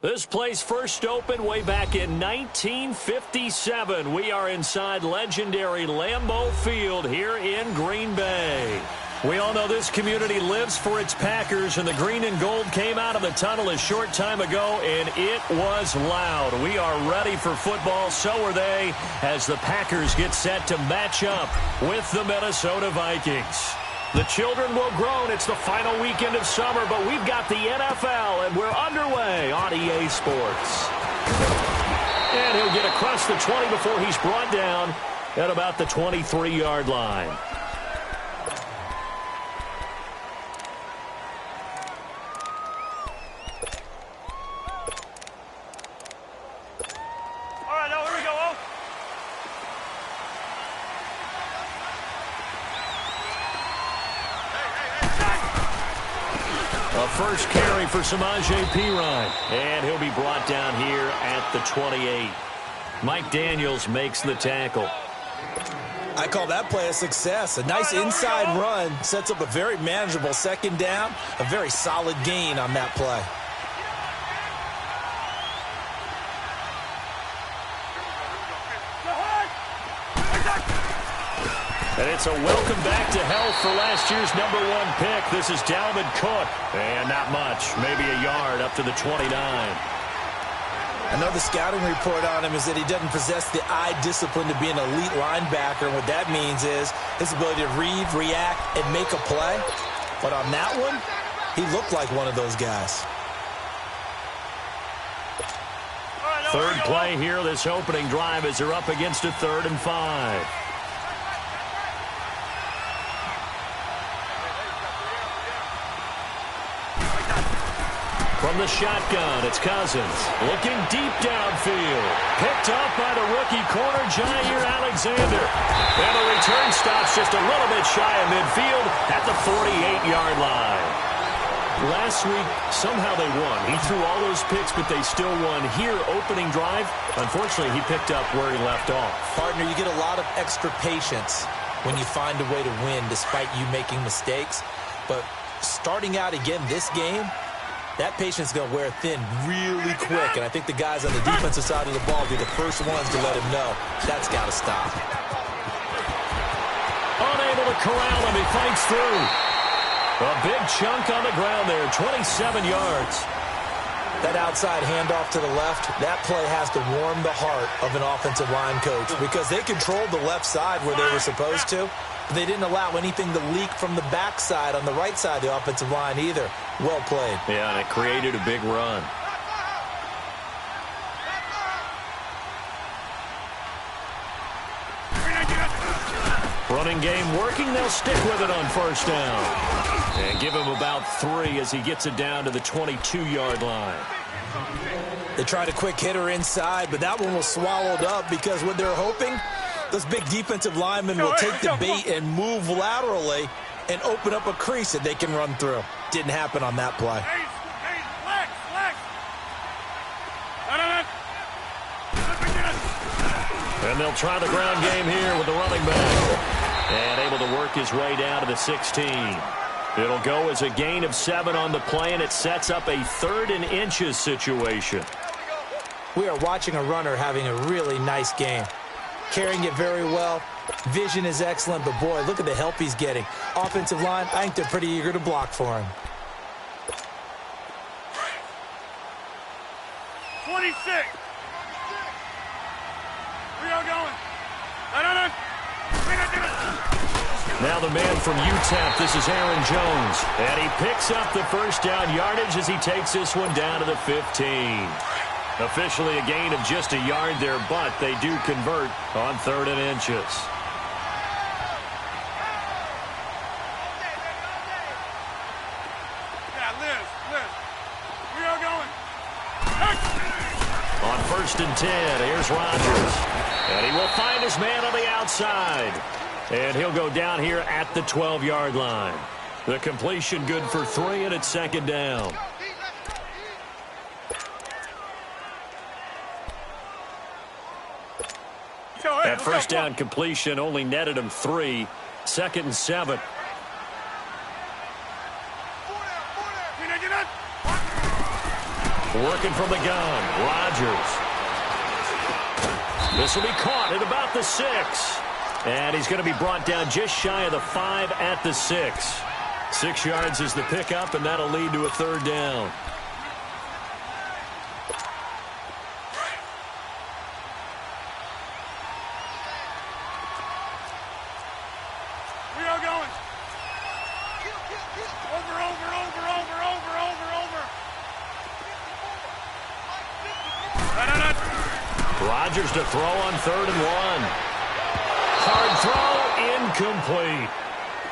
This place first opened way back in 1957. We are inside legendary Lambeau Field here in Green Bay. We all know this community lives for its Packers, and the green and gold came out of the tunnel a short time ago, and it was loud. We are ready for football, so are they, as the Packers get set to match up with the Minnesota Vikings. The children will groan. It's the final weekend of summer, but we've got the NFL, and we're underway on EA Sports. And he'll get across the 20 before he's brought down at about the 23-yard line. First carry for Samaje Perine, and he'll be brought down here at the 28. Mike Daniels makes the tackle. I call that play a success. A nice inside run sets up a very manageable second down, a very solid gain on that play. And it's a welcome back to health for last year's #1 pick. This is Dalvin Cook. And not much, maybe a yard up to the 29. I know the scouting report on him is that he doesn't possess the eye discipline to be an elite linebacker. And what that means is his ability to read, react, and make a play. But on that one, he looked like one of those guys. Third play here, this opening drive, as they're up against a 3rd and 5. From the shotgun, it's Cousins. Looking deep downfield. Picked up by the rookie corner, Jair Alexander. And the return stops just a little bit shy of midfield at the 48-yard line. Last week, somehow they won. He threw all those picks, but they still won. Here, opening drive, unfortunately, he picked up where he left off. Partner, you get a lot of extra patience when you find a way to win despite you making mistakes. But starting out again this game, that patience is going to wear thin really quick, and I think the guys on the defensive side of the ball will be the first ones to let him know that's got to stop. Unable to corral him, he fights through. A big chunk on the ground there, 27 yards. That outside handoff to the left, that play has to warm the heart of an offensive line coach because they controlled the left side where they were supposed to. They didn't allow anything to leak from the backside on the right side of the offensive line either. Well played. Yeah, and it created a big run. Running game working. They'll stick with it on first down. And give him about 3 as he gets it down to the 22-yard line. They tried a quick hitter inside, but that one was swallowed up because what they're hoping, those big defensive linemen will take the bait and move laterally and open up a crease that they can run through. Didn't happen on that play. And they'll try the ground game here with the running back. And able to work his way down to the 16. It'll go as a gain of 7 on the play, and it sets up a 3rd and inches situation. We are watching a runner having a really nice game. Carrying it very well. Vision is excellent, but boy, look at the help he's getting. Offensive line, I think they're pretty eager to block for him. 26. We are going. Now the man from UTEP, this is Aaron Jones. And he picks up the first down yardage as he takes this one down to the 15. Officially a gain of just a yard there, but they do convert on 3rd and inches. We are going. On 1st and 10, here's Rodgers. And he will find his man on the outside. And he'll go down here at the 12-yard line. The completion good for 3, and it's 2nd down. That first down completion only netted him 3. 2nd and 7. Working from the gun, Rodgers. This will be caught at about the 6. And he's going to be brought down just shy of the 5 at the 6. 6 yards is the pickup, and that'll lead to a 3rd down. We are going. Over. Rodgers to throw on 3rd and 1. Hard throw, incomplete.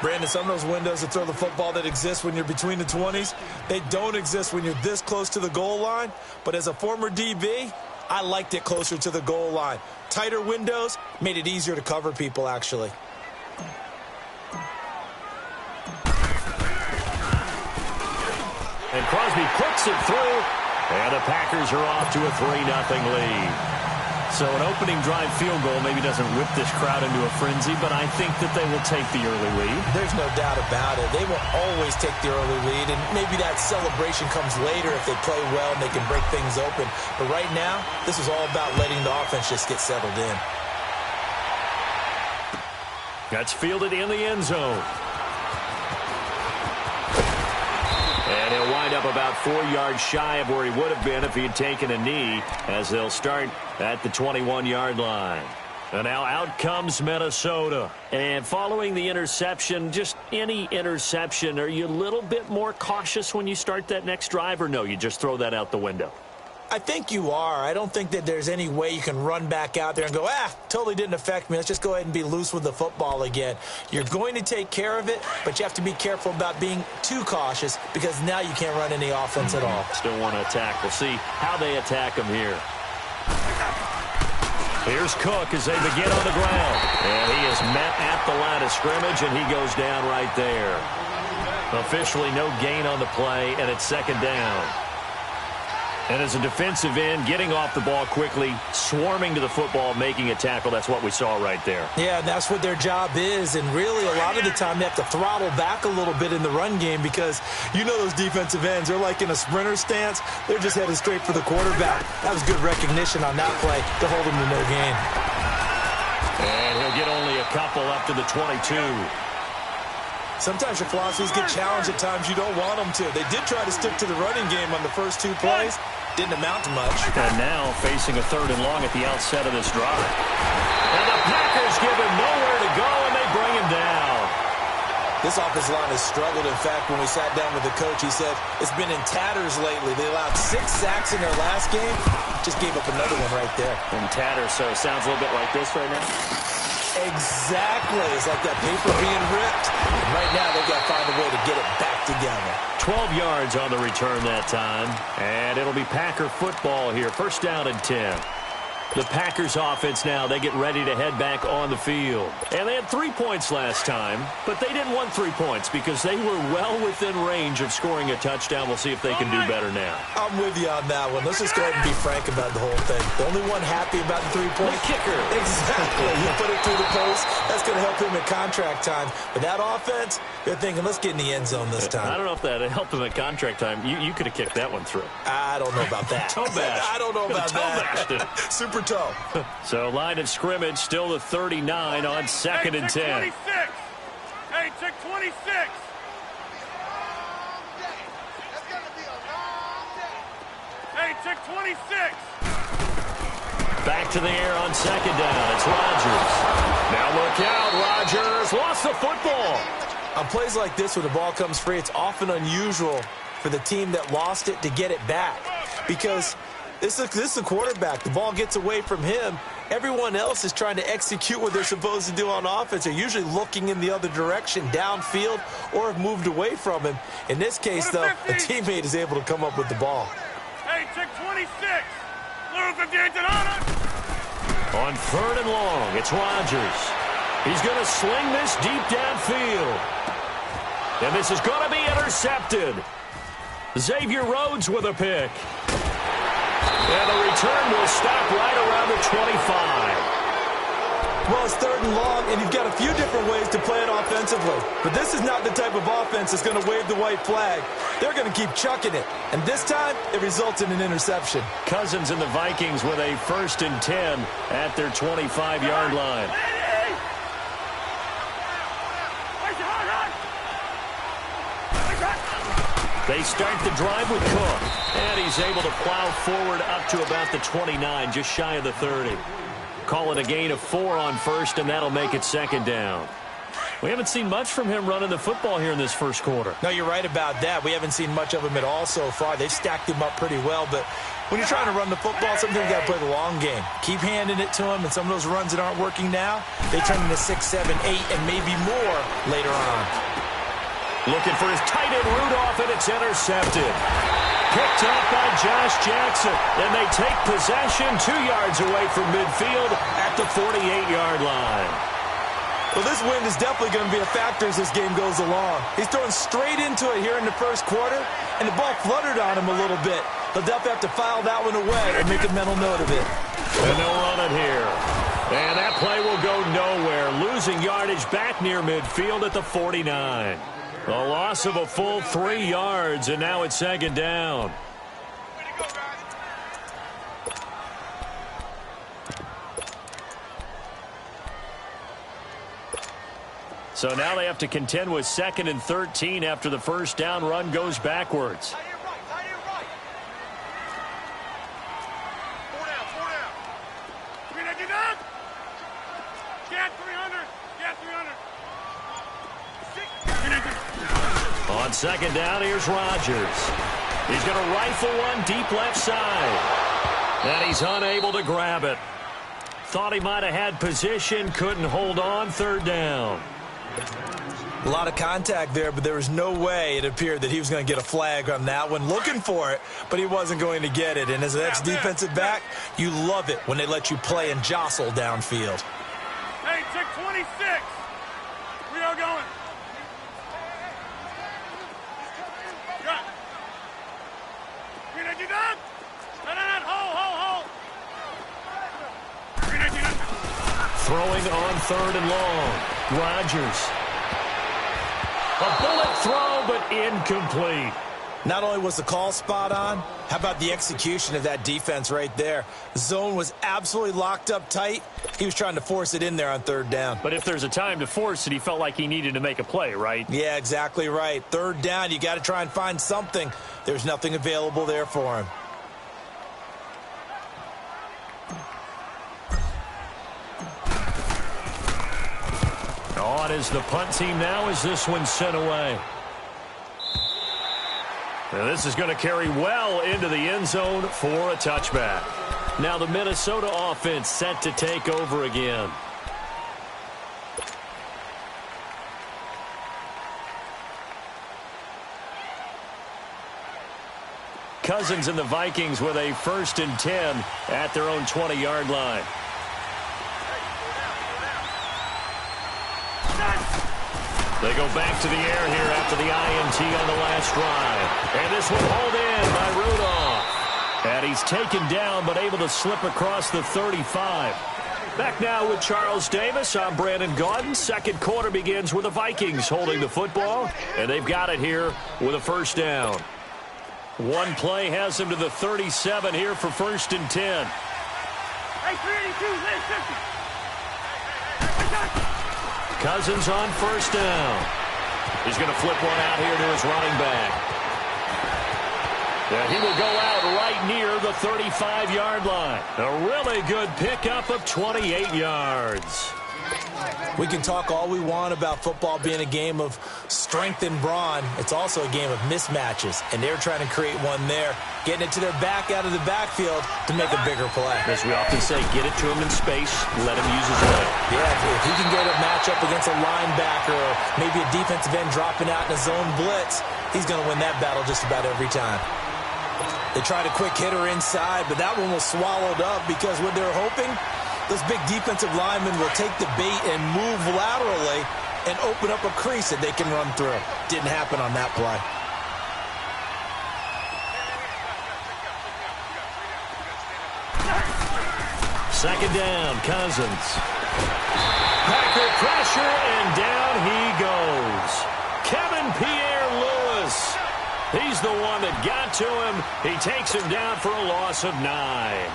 Brandon, some of those windows to throw the football that exist when you're between the 20s, they don't exist when you're this close to the goal line. But as a former DB, I liked it closer to the goal line. Tighter windows made it easier to cover people, actually. And Crosby puts it through, and the Packers are off to a 3-0 lead. So an opening drive field goal maybe doesn't whip this crowd into a frenzy, but I think that they will take the early lead. There's no doubt about it. They will always take the early lead, and maybe that celebration comes later if they play well and they can break things open. But right now, this is all about letting the offense just get settled in. That's fielded in the end zone. And he'll wind up about 4 yards shy of where he would have been if he had taken a knee, as they'll start at the 21-yard line. And now out comes Minnesota. And following the interception, just any interception, are you a little bit more cautious when you start that next drive, or no, you just throw that out the window? I think you are. I don't think that there's any way you can run back out there and go, totally didn't affect me. Let's just go ahead and be loose with the football again. You're going to take care of it, but you have to be careful about being too cautious because now you can't run any offense at all. Still want to attack. We'll see how they attack him here. Here's Cook as they begin on the ground. And he is met at the line of scrimmage, and he goes down right there. Officially no gain on the play, and it's 2nd down. And as a defensive end, getting off the ball quickly, swarming to the football, making a tackle, that's what we saw right there. Yeah, and that's what their job is. And really, a lot of the time, they have to throttle back a little bit in the run game because you know those defensive ends, they're like in a sprinter stance. They're just headed straight for the quarterback. That was good recognition on that play to hold them to no gain. And he'll get only a couple up to the 22. Sometimes your philosophies get challenged at times you don't want them to. They did try to stick to the running game on the first 2 plays. Didn't amount to much. And now facing a 3rd and long at the outset of this drive. And the Packers give him nowhere to go, and they bring him down. This offensive line has struggled. In fact, when we sat down with the coach, he said it's been in tatters lately. They allowed 6 sacks in their last game. Just gave up another one right there. In tatters, so it sounds a little bit like this right now. Exactly. It's like that paper being ripped. And right now, they've got to find a way to get it back together. 12 yards on the return that time. And it'll be Packer football here. 1st down and 10. The Packers offense now, they get ready to head back on the field. And they had 3 points last time, but they didn't want 3 points because they were well within range of scoring a touchdown. We'll see if they can do better now. I'm with you on that one. Let's just go ahead and be frank about the whole thing. The only one happy about the 3-point kicker. Exactly. You put it through the post. That's going to help him at contract time. But that offense, they're thinking, let's get in the end zone this time. I don't know if that helped him at contract time. You could have kicked that one through. I don't know about that. Toe bash. I don't know about that. Super toe. So line of scrimmage still the 39 on 2nd and 10. 26. Hey, check 26. Hey, check 26. Back to the air on 2nd down. It's Rodgers. Now look out, Rodgers lost the football. On plays like this where the ball comes free, it's often unusual for the team that lost it to get it back because this is a quarterback. The ball gets away from him. Everyone else is trying to execute what they're supposed to do on offense. They're usually looking in the other direction, downfield, or have moved away from him. In this case, though, a teammate is able to come up with the ball. Hey, check 26. Little 58 to honor. On 3rd and long, it's Rodgers. He's going to sling this deep downfield. And this is going to be intercepted. Xavier Rhodes with a pick. And the return will stop right around the 25. Well, it's 3rd and long, and you've got a few different ways to play it offensively. But this is not the type of offense that's going to wave the white flag. They're going to keep chucking it. And this time, it results in an interception. Cousins and the Vikings with a 1st and 10 at their 25-yard line. They start the drive with Cook. And he's able to plow forward up to about the 29, just shy of the 30. Call it a gain of 4 on 1st, and that'll make it 2nd down. We haven't seen much from him running the football here in this 1st quarter. No, you're right about that. We haven't seen much of him at all so far. They've stacked him up pretty well, but when you're trying to run the football, sometimes you got to play the long game. Keep handing it to him, and some of those runs that aren't working now, they turn into 6, 7, 8, and maybe more later on. Looking for his tight end Rudolph, and it's intercepted. Picked up by Josh Jackson, and they take possession 2 yards away from midfield at the 48-yard line. Well, this wind is definitely going to be a factor as this game goes along. He's throwing straight into it here in the 1st quarter, and the ball fluttered on him a little bit. They'll definitely have to file that one away and make a mental note of it. And they'll run it here. And that play will go nowhere, losing yardage back near midfield at the 49. A loss of a full 3 yards, and now it's 2nd down. So now they have to contend with 2nd and 13 after the 1st down run goes backwards. On 2nd down, here's Rodgers. He's going to rifle one deep left side. And he's unable to grab it. Thought he might have had position, couldn't hold on, 3rd down. A lot of contact there, but there was no way it appeared that he was going to get a flag on that one. Looking for it, but he wasn't going to get it. And as an ex-defensive back, you love it when they let you play and jostle downfield. Hey, check 26. We are going. Throwing on 3rd and long. Rodgers. A bullet throw, but incomplete. Not only was the call spot on, how about the execution of that defense right there? The zone was absolutely locked up tight. He was trying to force it in there on 3rd down. But if there's a time to force it, he felt like he needed to make a play, right? Yeah, exactly right. 3rd down, you got to try and find something. There's nothing available there for him. On is the punt team now as this one's sent away. Now this is going to carry well into the end zone for a touchback. Now the Minnesota offense set to take over again. Cousins and the Vikings with a 1st and 10 at their own 20-yard line. They go back to the air here after the INT on the last drive. And this one hauled in by Rudolph. And he's taken down but able to slip across the 35. Back now with Charles Davis. I'm Brandon Gaudin. 2nd quarter begins with the Vikings holding the football. And they've got it here with a 1st down. One play has them to the 37 here for 1st and 10. Hey, 382, Cousins on 1st down. He's going to flip one out here to his running back. And he will go out right near the 35-yard line. A really good pickup of 28 yards. We can talk all we want about football being a game of strength and brawn. It's also a game of mismatches, and they're trying to create one there, getting it to their back out of the backfield to make a bigger play. As we often say, get it to him in space, let him use his leg. Yeah, if he can get a matchup against a linebacker or maybe a defensive end dropping out in a zone blitz, he's going to win that battle just about every time. They tried a quick hitter inside, but that one was swallowed up because what they're hoping, those big defensive linemen will take the bait and move laterally and open up a crease that they can run through. Didn't happen on that play. Second down, Cousins. Packer pressure, and down he goes. Kevin Pierre-Louis. He's the one that got to him. He takes him down for a loss of 9.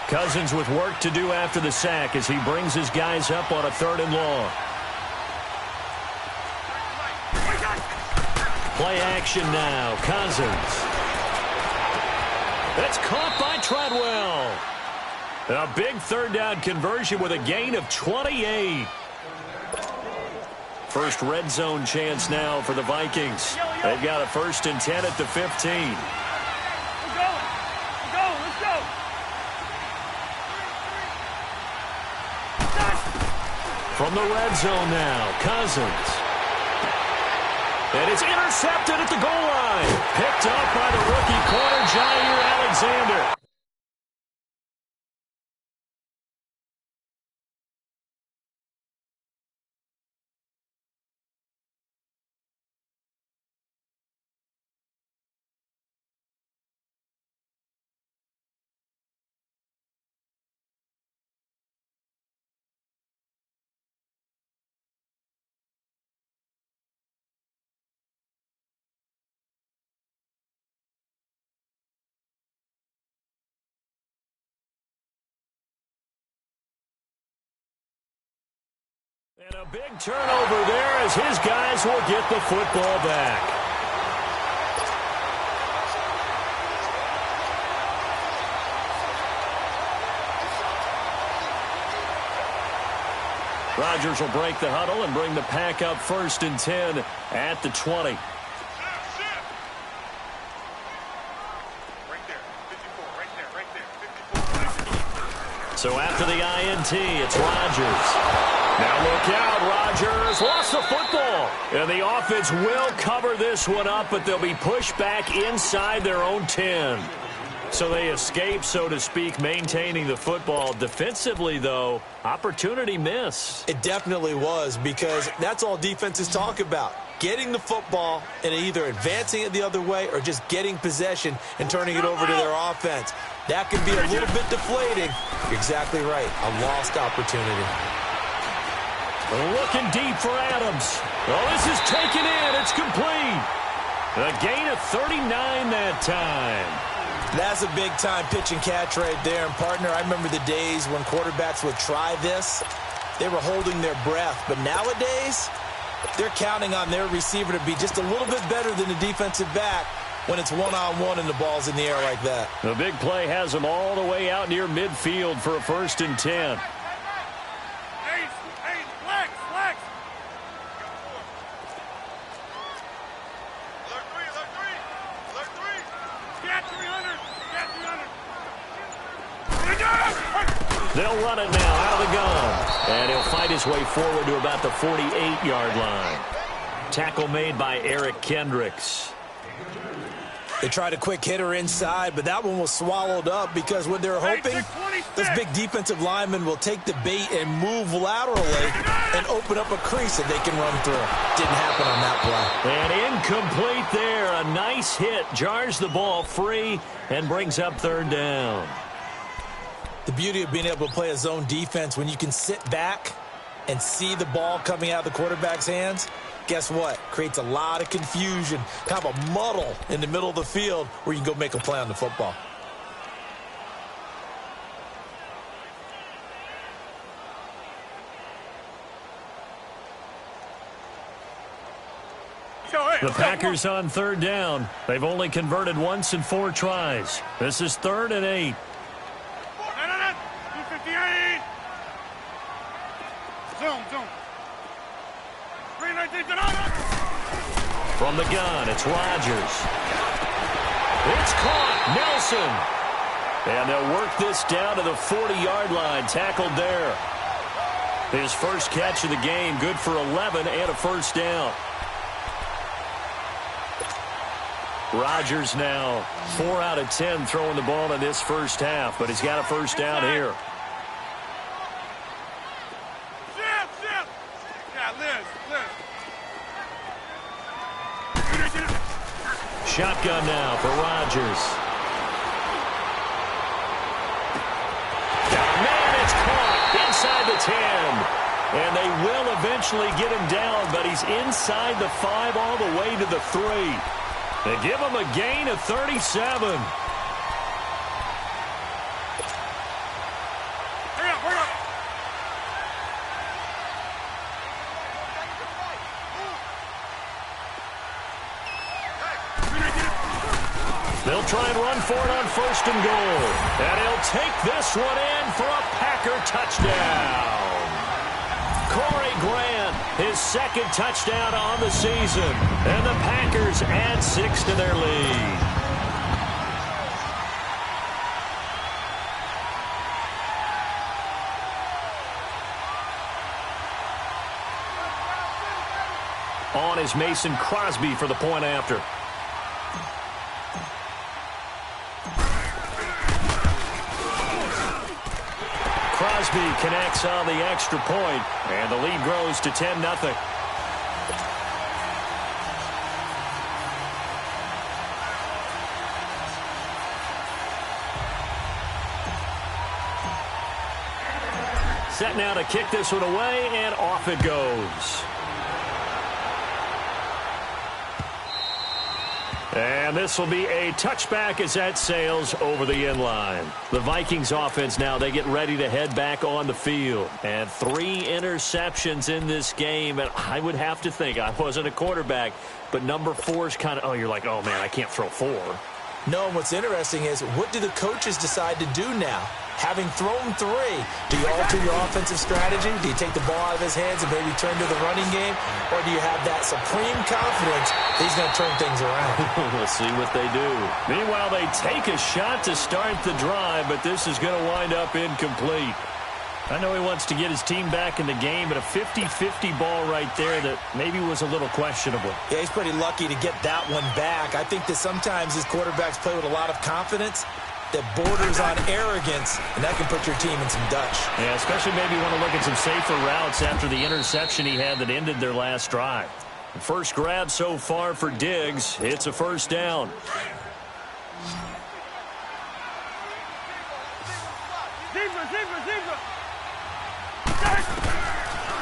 Cousins with work to do after the sack as he brings his guys up on a 3rd and long. Play action now. Cousins. That's caught by Treadwell. A big 3rd down conversion with a gain of 28. First red zone chance now for the Vikings. They've got a 1st and 10 at the 15. Let's go. From the red zone now, Cousins. And it's intercepted at the goal line. Picked up by the rookie corner, Jair Alexander. And a big turnover there as his guys will get the football back. Rodgers will break the huddle and bring the pack up 1st and 10 at the 20. Right there, 54, So after the INT, it's Rodgers. Now look out, Rodgers lost the football. And the offense will cover this one up, but they'll be pushed back inside their own 10. So they escape, so to speak, maintaining the football. Defensively, though, opportunity missed. It definitely was, because that's all defenses talk about. Getting the football and either advancing it the other way or just getting possession and turning it over to their offense. That can be a little bit deflating. You're exactly right. A lost opportunity. Looking deep for Adams. Oh, this is taken in. It's complete. A gain of 39 that time. That's a big-time pitch and catch right there. And, partner, I remember the days when quarterbacks would try this. They were holding their breath. But nowadays, they're counting on their receiver to be just a little bit better than the defensive back when it's one-on-one and the ball's in the air like that. The big play has them all the way out near midfield for a 1st and 10. They'll run it now out of the gun. And he'll fight his way forward to about the 48-yard line. Tackle made by Eric Kendricks. They tried a quick hitter inside, but that one was swallowed up because what they're hoping, this big defensive lineman will take the bait and move laterally and open up a crease that they can run through. Didn't happen on that play. And incomplete there. A nice hit. Jars the ball free and brings up 3rd down. The beauty of being able to play a zone defense when you can sit back and see the ball coming out of the quarterback's hands, guess what? Creates a lot of confusion, kind of a muddle in the middle of the field where you can go make a play on the football. The Packers on 3rd down. They've only converted once in 4 tries. This is 3rd and 8. Zoom. From the gun, it's Rodgers. It's caught. Nelson. And they'll work this down to the 40-yard line. Tackled there. His first catch of the game, good for 11 and a 1st down. Rodgers now 4 out of 10 throwing the ball in this first half, but he's got a 1st down here. Shotgun now for Rodgers. Down inside the 10. And they will eventually get him down, but he's inside the 5 all the way to the 3. They give him a gain of 37. They'll try and run for it on 1st and goal. And he'll take this one in for a Packer touchdown. Corey Grant, his 2nd touchdown on the season. And the Packers add 6 to their lead. On is Mason Crosby for the point after. Crosby connects on the extra point, and the lead grows to 10-0. Set now to kick this one away, and off it goes. And this will be a touchback as that sails over the inline. The Vikings offense now, they get ready to head back on the field. And 3 interceptions in this game. And I would have to think, I wasn't a quarterback, but number 4 is kind of, you're like, oh, man, I can't throw 4. No, and what's interesting is, what do the coaches decide to do now? Having thrown 3, do you alter your offensive strategy? Do you take the ball out of his hands and maybe turn to the running game? Or do you have that supreme confidence that he's going to turn things around? We'll see what they do. Meanwhile, they take a shot to start the drive, but this is going to wind up incomplete. I know he wants to get his team back in the game, but a 50-50 ball right there that maybe was a little questionable. Yeah, he's pretty lucky to get that one back. I think that sometimes his quarterbacks play with a lot of confidence that borders on arrogance, and that can put your team in some Dutch. Yeah, especially maybe want to look at some safer routes after the interception he had that ended their last drive. First grab so far for Diggs. It's a 1st down.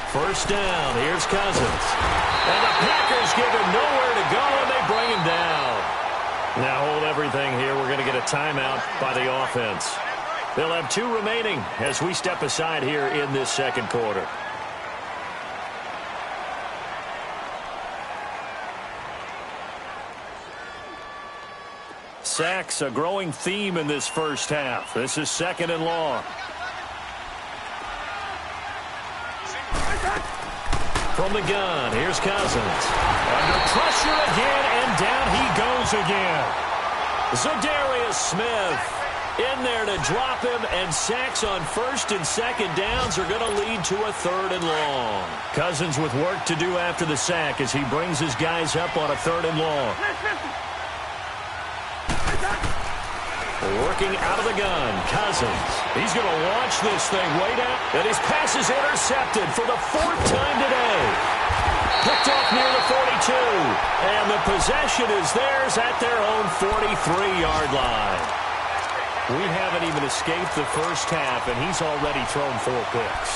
First down. Here's Cousins. And the Packers give him nowhere to go, and they bring him down. Now hold everything here. We're going to get a timeout by the offense. They'll have 2 remaining as we step aside here in this 2nd quarter. Sacks, a growing theme in this first half. This is 2nd and long. From the gun, here's Cousins. Under pressure again, and down he goes again. Zadarius Smith in there to drop him, and sacks on 1st and 2nd downs are going to lead to a 3rd and long. Cousins with work to do after the sack as he brings his guys up on a 3rd and long. Working out of the gun, Cousins. He's going to launch this thing way down, and his pass is intercepted for the 4th time today. Picked off near the 42, and the possession is theirs at their own 43-yard line. We haven't even escaped the first half, and he's already thrown 4 picks.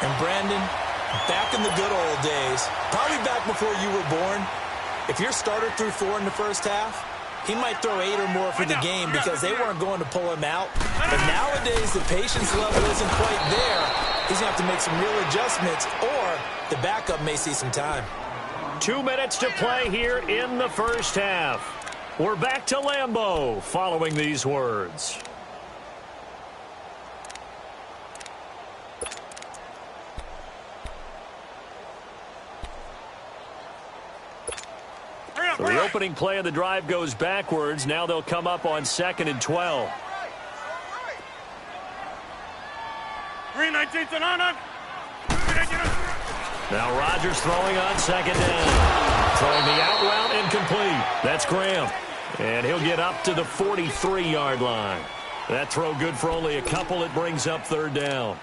And Brandon, back in the good old days, probably back before you were born, if your starter threw 4 in the first half, he might throw 8 or more for the game because they weren't going to pull him out. But nowadays, the patience level isn't quite there. He's going to have to make some real adjustments, or the backup may see some time. 2 minutes to play here in the first half. We're back to Lambeau following these words. So the opening play of the drive goes backwards. Now they'll come up on 2nd and 12. 3-19 to none. Now Rodgers throwing on 2nd down. Throwing the out route incomplete. That's Graham. And he'll get up to the 43-yard line. That throw good for only a couple. It brings up 3rd down.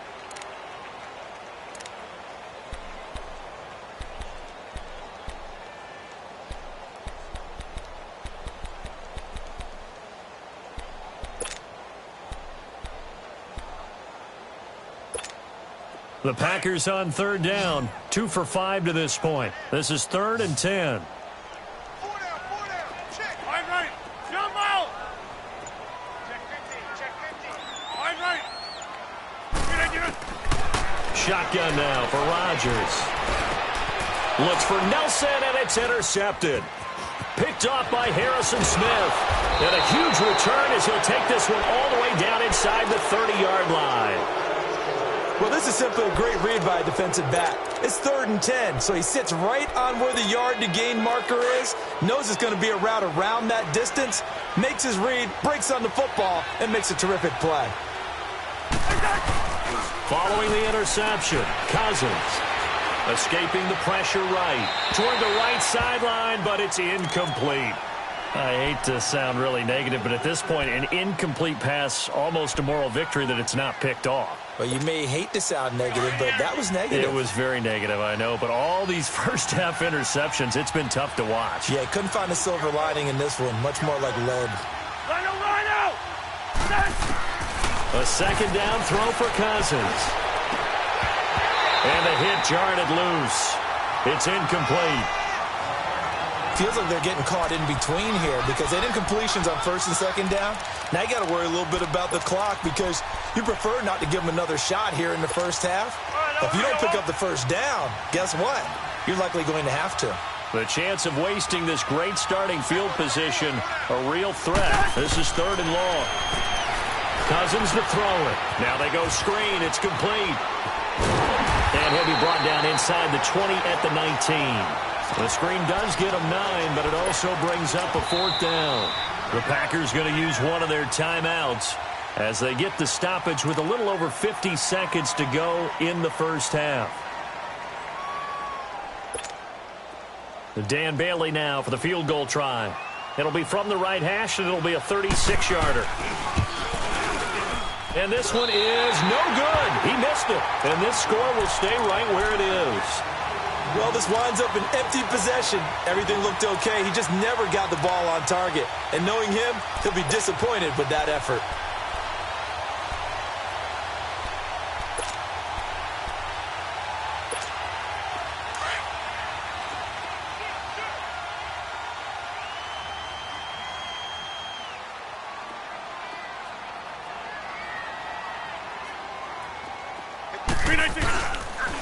The Packers on third down, 2 for 5 to this point. This is 3rd and 10. Four down. Check. Wide right. Jump out. Check 50. Wide right. Get it. Shotgun now for Rodgers. Looks for Nelson, and it's intercepted. Picked off by Harrison Smith. And a huge return as he'll take this one all the way down inside the 30-yard line. Well, this is simply a great read by a defensive back. It's 3rd and 10, so he sits right on where the yard-to-gain marker is, knows it's going to be a route around that distance, makes his read, breaks on the football, and makes a terrific play. Following the interception, Cousins escaping the pressure right toward the right sideline, but it's incomplete. I hate to sound really negative, but at this point, an incomplete pass, almost a moral victory that it's not picked off. Well, you may hate to sound negative, but that was negative. It was very negative, I know, but all these first-half interceptions, it's been tough to watch. Yeah, couldn't find a silver lining in this one, much more like lead. Rhino! A second down throw for Cousins. And the hit jarred it loose. It's incomplete. Feels like they're getting caught in between here because they did incompletions on 1st and 2nd down. Now you got to worry a little bit about the clock because you prefer not to give them another shot here in the first half. If you don't pick up the first down, guess what? You're likely going to have to. The chance of wasting this great starting field position, a real threat. This is 3rd and long. Cousins to throw it. Now they go screen. It's complete. And he'll be brought down inside the 20 at the 19. The screen does get him 9, but it also brings up a 4th down. The Packers going to use one of their timeouts as they get the stoppage with a little over 50 seconds to go in the first half. Dan Bailey now for the field goal try. It'll be from the right hash, and it'll be a 36-yarder. And this one is no good. He missed it. And this score will stay right where it is. Well, this winds up an empty possession. Everything looked okay. He just never got the ball on target. And knowing him, he'll be disappointed with that effort.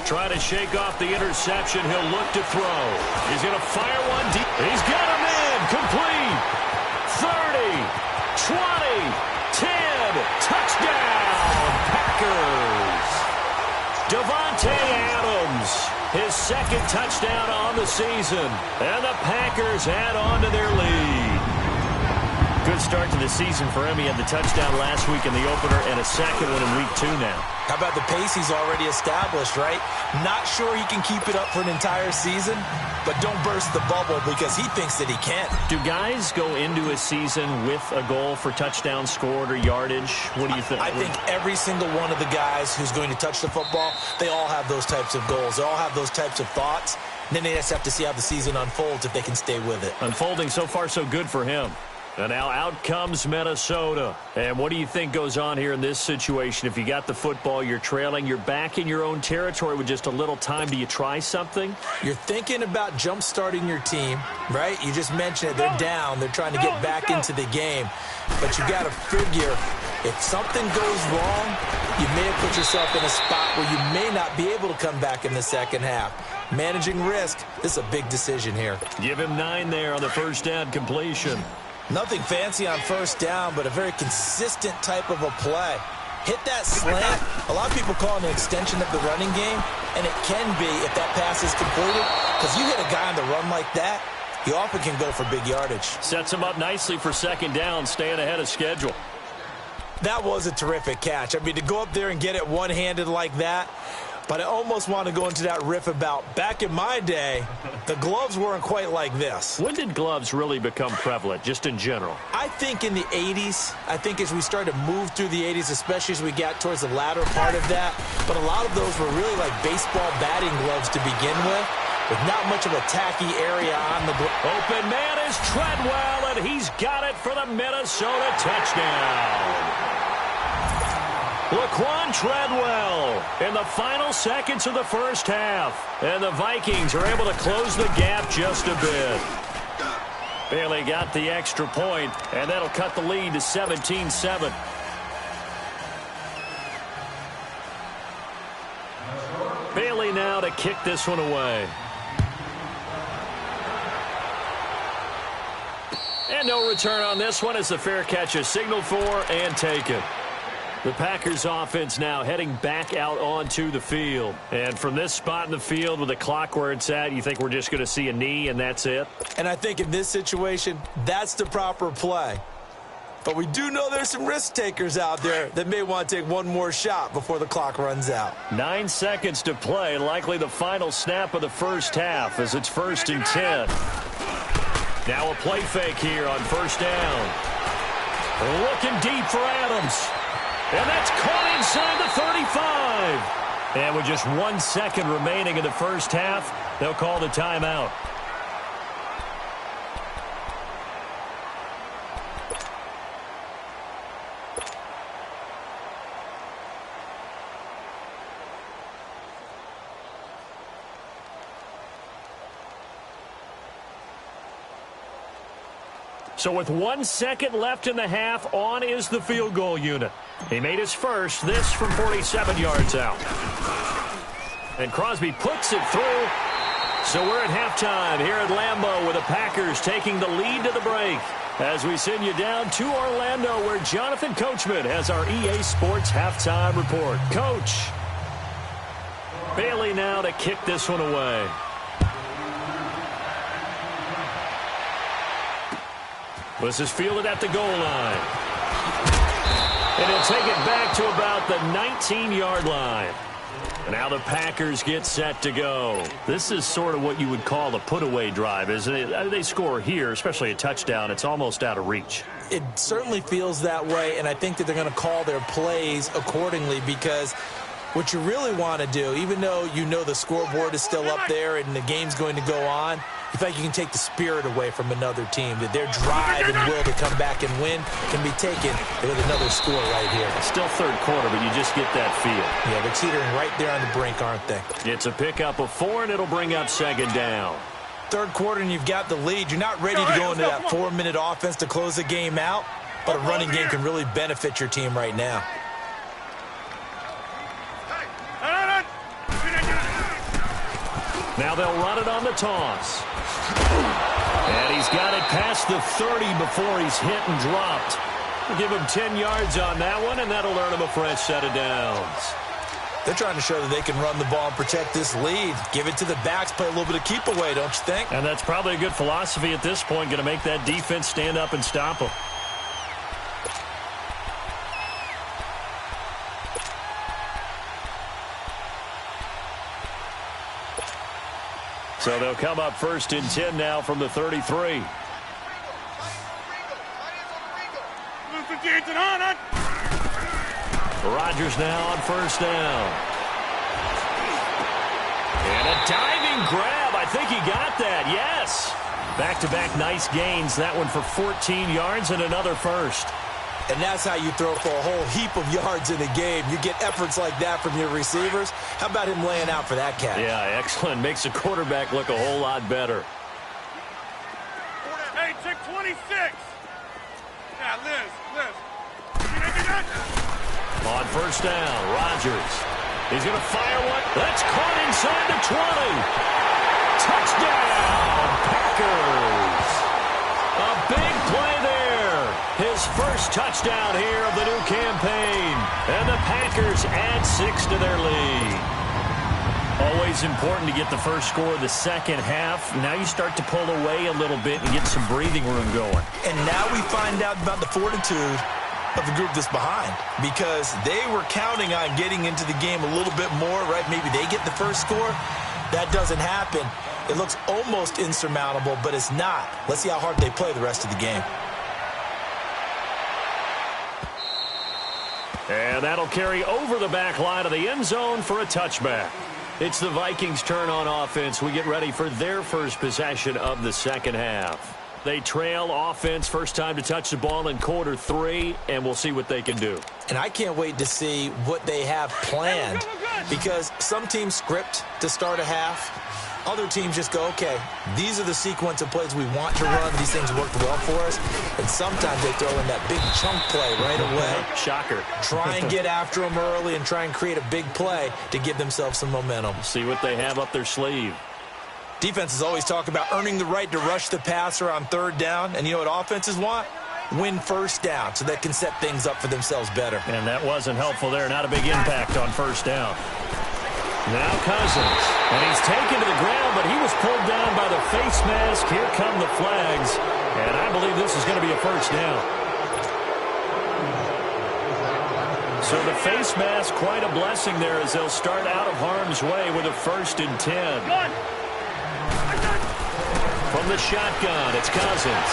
Try to shake off the interception. He'll look to throw. He's going to fire one deep. He's got him in. Complete. 30, 20, 10. Touchdown, Packers. Davante Adams, his 2nd touchdown on the season. And the Packers add on to their lead. Good start to the season for him. He had the touchdown last week in the opener and a second one in week 2 now. How about the pace he's already established, right? Not sure he can keep it up for an entire season, but don't burst the bubble because he thinks that he can. Do guys go into a season with a goal for touchdown scored or yardage? What do you think? I think every single one of the guys who's going to touch the football, they all have those types of goals. They all have those types of thoughts. And then they just have to see how the season unfolds if they can stay with it. Unfolding so far so good for him. And now out comes Minnesota. And what do you think goes on here in this situation? If you got the football, you're trailing, you're back in your own territory with just a little time. Do you try something? You're thinking about jump-starting your team, right? You just mentioned it. They're down. They're trying to get back into the game. But you got to figure if something goes wrong, you may have put yourself in a spot where you may not be able to come back in the second half. Managing risk, this is a big decision here. Give him 9 there on the first down completion. Nothing fancy on first down, but a very consistent type of a play. Hit that slant. A lot of people call it an extension of the running game, and it can be if that pass is completed, because you hit a guy on the run like that, he often can go for big yardage. Sets him up nicely for second down, staying ahead of schedule. That was a terrific catch. I mean, to go up there and get it one-handed like that, but I almost want to go into that riff about back in my day, the gloves weren't quite like this. When did gloves really become prevalent, just in general? I think in the 80s. I think as we started to move through the 80s, especially as we got towards the latter part of that. But a lot of those were really like baseball batting gloves to begin with not much of a tacky area on the glove. Open man is Treadwell, and he's got it for the Minnesota touchdown. Laquan Treadwell in the final seconds of the first half. And the Vikings are able to close the gap just a bit. Bailey got the extra point, and that'll cut the lead to 17-7. Bailey now to kick this one away. And no return on this one as the fair catch is signaled for and taken. The Packers offense now heading back out onto the field. And from this spot in the field with the clock where it's at, you think we're just going to see a knee and that's it? And I think in this situation, that's the proper play. But we do know there's some risk takers out there that may want to take one more shot before the clock runs out. 9 seconds to play, likely the final snap of the first half as it's 1st and 10. Now a play fake here on first down. Looking deep for Adams. And that's caught inside the 35. And with just 1 second remaining in the first half, they'll call the timeout. So with 1 second left in the half, on is the field goal unit. He made his first, this from 47 yards out. And Crosby puts it through. So we're at halftime here at Lambeau with the Packers taking the lead to the break. As we send you down to Orlando where Jonathan Coachman has our EA Sports halftime report. Coach. Bailey now to kick this one away. This is fielded at the goal line. And he'll take it back to about the 19-yard line. And now the Packers get set to go. This is sort of what you would call a put-away drive, isn't it? They score here, especially a touchdown. It's almost out of reach. It certainly feels that way, and I think that they're going to call their plays accordingly because what you really want to do, even though you know the scoreboard is still up there and the game's going to go on, you think you can take the spirit away from another team, that their drive and will to come back and win can be taken with another score right here. Still third quarter, but you just get that feel. Yeah, they're teetering right there on the brink, aren't they? It's a pickup of 4, and it'll bring up second down. Third quarter, and you've got the lead. You're not ready to go into that 4-minute offense to close the game out, but a running game can really benefit your team right now. Now they'll run it on the toss. And he's got it past the 30 before he's hit and dropped. We'll give him 10 yards on that one, and that'll earn him a fresh set of downs. They're trying to show that they can run the ball and protect this lead. Give it to the backs, play a little bit of keep away, don't you think? And that's probably a good philosophy at this point, going to make that defense stand up and stop them. So they'll come up 1st and 10 now from the 33. Rodgers now on first down. And a diving grab. I think he got that. Yes. Back-to-back nice gains. That one for 14 yards and another first. And that's how you throw for a whole heap of yards in a game. You get efforts like that from your receivers. How about him laying out for that catch? Yeah, excellent. Makes the quarterback look a whole lot better. Hey, check 26. Yeah, Liz. On first down, Rodgers. He's going to fire one. That's caught inside the 20. Touchdown, Packers. A big play there. His first touchdown here of the new campaign. And the Packers add 6 to their lead. Always important to get the first score of the second half. Now you start to pull away a little bit and get some breathing room going. And now we find out about the fortitude of the group that's behind, because they were counting on getting into the game a little bit more, right? Maybe they get the first score. That doesn't happen. It looks almost insurmountable, but it's not. Let's see how hard they play the rest of the game. And that'll carry over the back line of the end zone for a touchback. It's the Vikings' turn on offense. We get ready for their first possession of the second half. They trail offense first time to touch the ball in quarter 3, and we'll see what they can do. And I can't wait to see what they have planned, because some teams script to start a half. Other teams just go, okay, these are the sequence of plays we want to run. These things worked well for us. And sometimes they throw in that big chunk play right away. Shocker. Try and get after them early and try and create a big play to give themselves some momentum. See what they have up their sleeve. Defenses always talk about earning the right to rush the passer on third down. And you know what offenses want? Win first down so they can set things up for themselves better. And that wasn't helpful there. Not a big impact on first down. Now Cousins. And he's taken to the ground, but he was pulled down by the face mask. Here come the flags. And I believe this is going to be a first down. So the face mask, quite a blessing there as they'll start out of harm's way with a 1st and 10. From the shotgun, it's Cousins.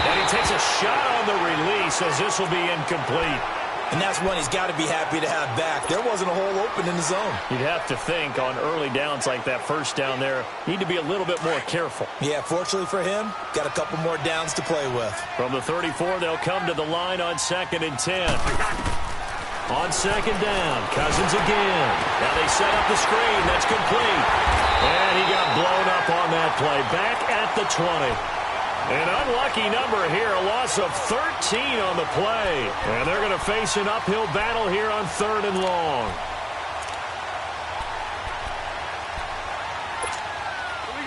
And he takes a shot on the release as this will be incomplete. And that's one he's got to be happy to have back. There wasn't a hole open in the zone. You'd have to think on early downs like that first down there, need to be a little bit more careful. Yeah, fortunately for him, got a couple more downs to play with. From the 34, they'll come to the line on 2nd and 10. On 2nd down, Cousins again. Now they set up the screen. That's complete. And he got blown up on that play. Back at the 20. An unlucky number here, a loss of 13 on the play. And they're going to face an uphill battle here on 3rd and long.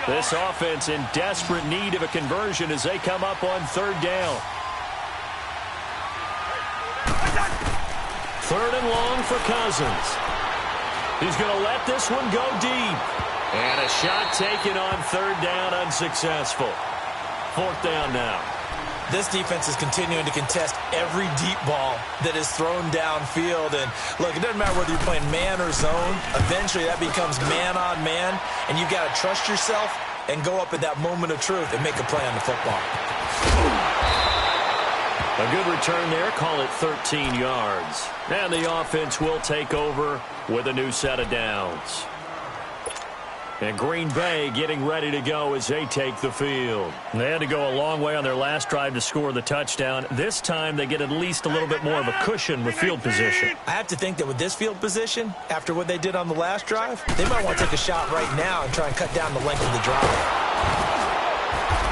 This offense in desperate need of a conversion as they come up on 3rd down. 3rd and long for Cousins. He's going to let this one go deep. And a shot taken on 3rd down, unsuccessful. 4th down now. This defense is continuing to contest every deep ball that is thrown downfield. And, look, it doesn't matter whether you're playing man or zone. Eventually, that becomes man on man. And you've got to trust yourself and go up at that moment of truth and make a play on the football. A good return there. Call it 13 yards. And the offense will take over with a new set of downs. And Green Bay getting ready to go as they take the field. They had to go a long way on their last drive to score the touchdown. This time they get at least a little bit more of a cushion with field position. I have to think that with this field position, after what they did on the last drive, they might want to take a shot right now and try and cut down the length of the drive.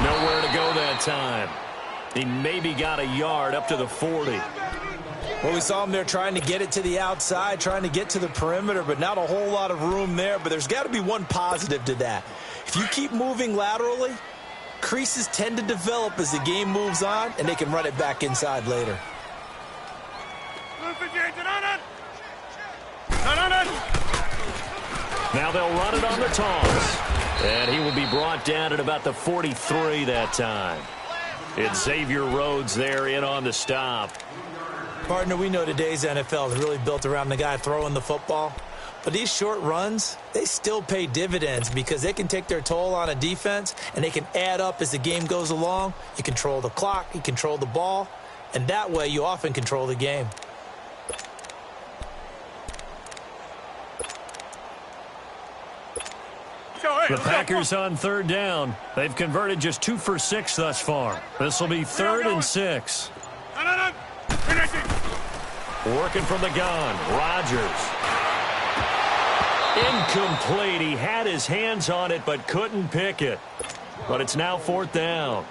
Nowhere to go that time. He maybe got a yard up to the 40. Well, we saw him there trying to get it to the outside, trying to get to the perimeter, but not a whole lot of room there. But there's got to be one positive to that. If you keep moving laterally, creases tend to develop as the game moves on, and they can run it back inside later. Now they'll run it on the toss. And he will be brought down at about the 43 that time. It's Xavier Rhodes there in on the stop. Partner, we know today's NFL is really built around the guy throwing the football. But these short runs, they still pay dividends because they can take their toll on a defense and they can add up as the game goes along. You control the clock, you control the ball, and that way you often control the game. The Packers on 3rd down. They've converted just 2 for 6 thus far. This will be 3rd and 6. Working from the gun, Rodgers. Incomplete. He had his hands on it but couldn't pick it. But it's now 4th down.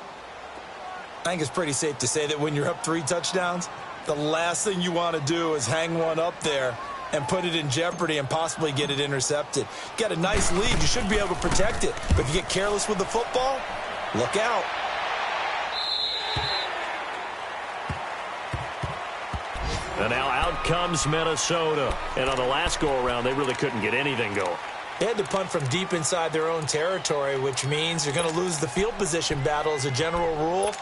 I think it's pretty safe to say that when you're up 3 touchdowns, the last thing you want to do is hang one up there and put it in jeopardy and possibly get it intercepted. Got a nice lead. You should be able to protect it. But if you get careless with the football, look out. And now out comes Minnesota. And on the last go-around, they really couldn't get anything going. They had to punt from deep inside their own territory, which means you're going to lose the field position battle as a general rule.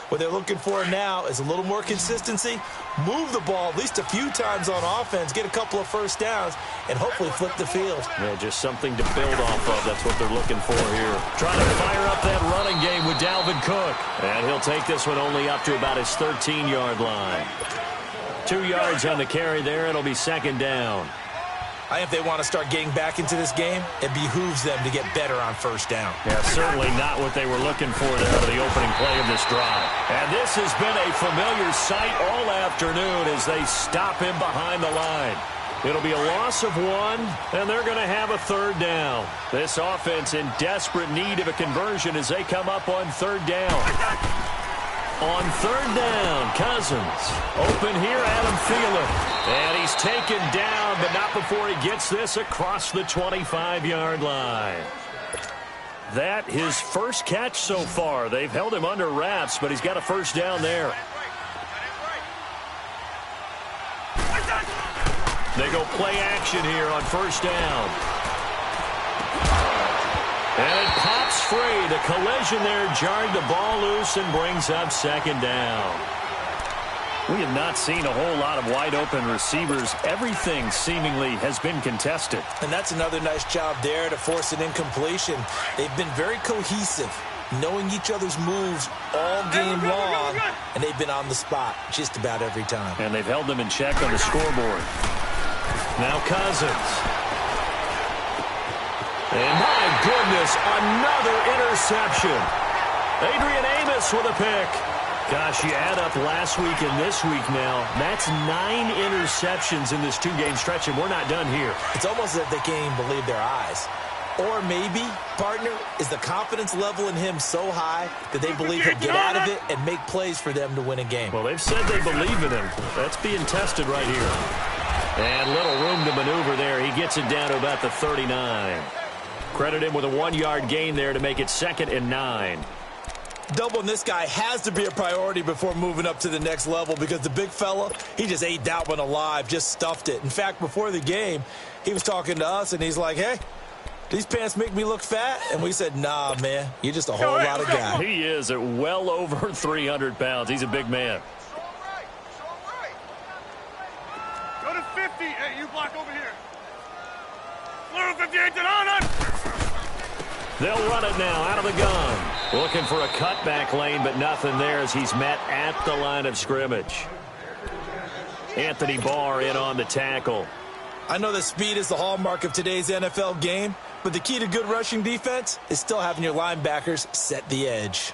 What they're looking for now is a little more consistency, move the ball at least a few times on offense, get a couple of first downs, and hopefully flip the field. Yeah, just something to build off of. That's what they're looking for here. Trying to fire up that running game with Dalvin Cook. And he'll take this one only up to about his 13-yard line. 2 yards on the carry there. It'll be 2nd down. I think if they want to start getting back into this game, it behooves them to get better on first down. Yeah, certainly not what they were looking for there out of the opening play of this drive. And this has been a familiar sight all afternoon as they stop him behind the line. It'll be a loss of 1, and they're going to have a third down. This offense in desperate need of a conversion as they come up on third down. On third down, Cousins. Open here, Adam Thielen. And he's taken down, but not before he gets this across the 25-yard line. That his first catch so far. They've held him under wraps, but he's got a first down there. They go play action here on first down. And it pops free. The collision there jarred the ball loose and brings up second down. We have not seen a whole lot of wide-open receivers. Everything seemingly has been contested. And that's another nice job there to force an incompletion. They've been very cohesive, knowing each other's moves all game long, and they've been on the spot just about every time. And they've held them in check on the scoreboard. Now Cousins. And my goodness, another interception. Adrian Amos with a pick. Gosh, you add up last week and this week now. That's 9 interceptions in this 2-game stretch, and we're not done here. It's almost as if they can't even believe their eyes. Or maybe, partner, is the confidence level in him so high that they believe he'll get out of it and make plays for them to win a game. Well, they've said they believe in him. That's being tested right here. And little room to maneuver there. He gets it down to about the 39. Credit him with a 1-yard gain there to make it 2nd and 9. Doubling this guy has to be a priority before moving up to the next level because the big fella, he just ate that one alive, just stuffed it. In fact, before the game, he was talking to us, and he's like, hey, these pants make me look fat? And we said, nah, man, you're just a whole lot of guy. He is at well over 300 pounds. He's a big man. Go to 50. Hey, you block over here. Blue 58 on. They'll run it now out of the gun. Looking for a cutback lane, but nothing there as he's met at the line of scrimmage. Anthony Barr in on the tackle. I know that speed is the hallmark of today's NFL game, but the key to good rushing defense is still having your linebackers set the edge.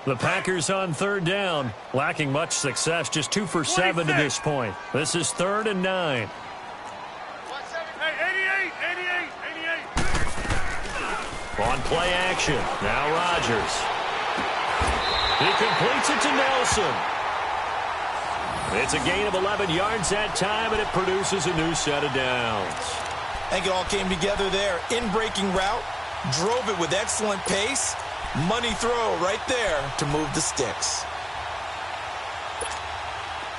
The Packers on third down, lacking much success, just 2 for 7 to this point. This is 3rd and 9. Hey, 88. On play action, now Rodgers. He completes it to Nelson. It's a gain of 11 yards that time, and it produces a new set of downs. I think it all came together there. In-breaking route, drove it with excellent pace. Money throw right there to move the sticks.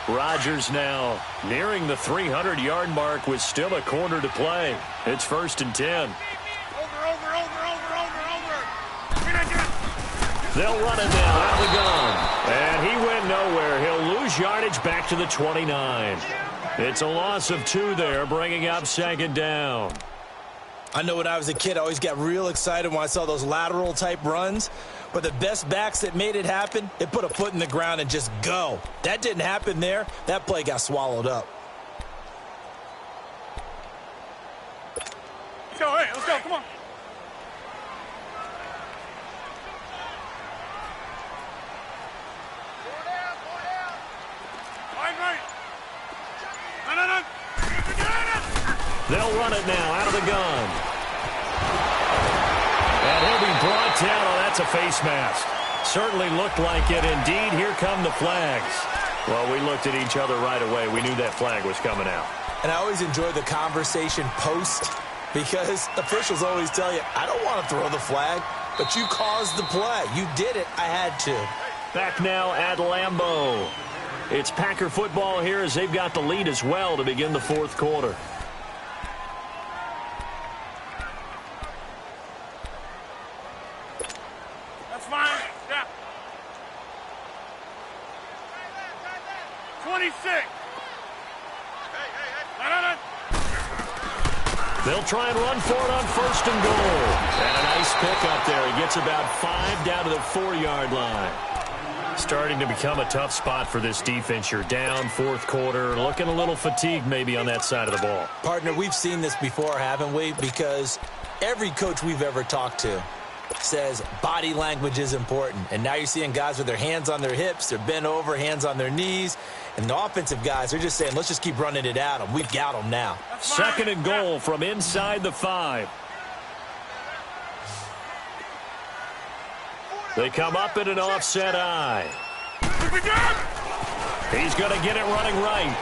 Rodgers now nearing the 300-yard mark with still a quarter to play. It's 1st and 10. Over. They'll run it now out of the gun. And he went nowhere. He'll lose yardage back to the 29. It's a loss of 2 there, bringing up 2nd down. I know when I was a kid, I always got real excited when I saw those lateral-type runs. But the best backs that made it happen, they put a foot in the ground and just go. That didn't happen there. That play got swallowed up. Let's go, come on. Right. No. They'll run it now out of the gun. And he'll be brought down. Oh, that's a face mask. Certainly looked like it. Indeed, here come the flags. Well, we looked at each other right away. We knew that flag was coming out. And I always enjoy the conversation post because officials always tell you, I don't want to throw the flag, but you caused the play. You did it. I had to. Back now at Lambeau. It's Packer football here as they've got the lead as well to begin the 4th quarter. That's fine. Yeah. 26. No. They'll try and run for it on 1st and goal. And a nice pick up there. He gets about 5 down to the 4-yard line. Starting to become a tough spot for this defense. You're down fourth quarter, looking a little fatigued maybe on that side of the ball. Partner, we've seen this before, haven't we? Because every coach we've ever talked to says body language is important. And now you're seeing guys with their hands on their hips, they're bent over, hands on their knees. And the offensive guys are just saying, let's just keep running it at them. We've got them now. Second and goal from inside the 5. They come up in an offset eye. He's going to get it running right.